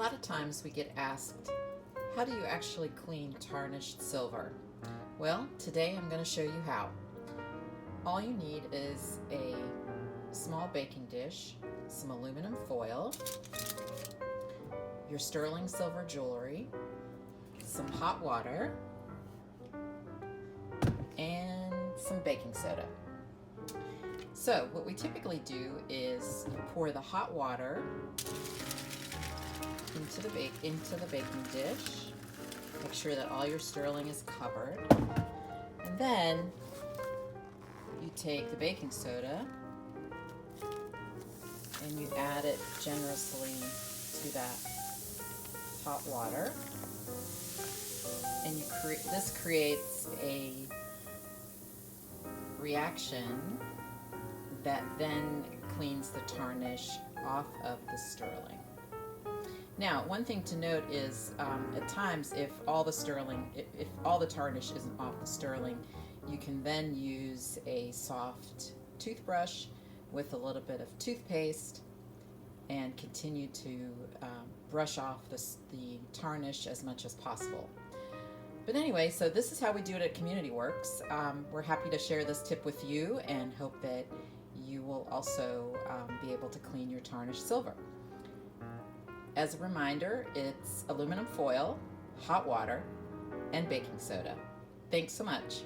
lot of times we get asked, how do you actually clean tarnished silver? Well, today I'm going to show you how. All you need is a small baking dish, some aluminum foil, your sterling silver jewelry, some hot water, and some baking soda. So what we typically do is you pour the hot water into the baking dish. Make sure that all your sterling is covered. And then you take the baking soda and you add it generously to that hot water. And this creates a reaction that then cleans the tarnish off of the sterling. Now, one thing to note is at times if all the tarnish isn't off the sterling, you can then use a soft toothbrush with a little bit of toothpaste and continue to brush off the tarnish as much as possible. But anyway, so this is how we do it at CommunityWorx. We're happy to share this tip with you and hope that you will also be able to clean your tarnished silver. As a reminder, it's aluminum foil, hot water, and baking soda. Thanks so much.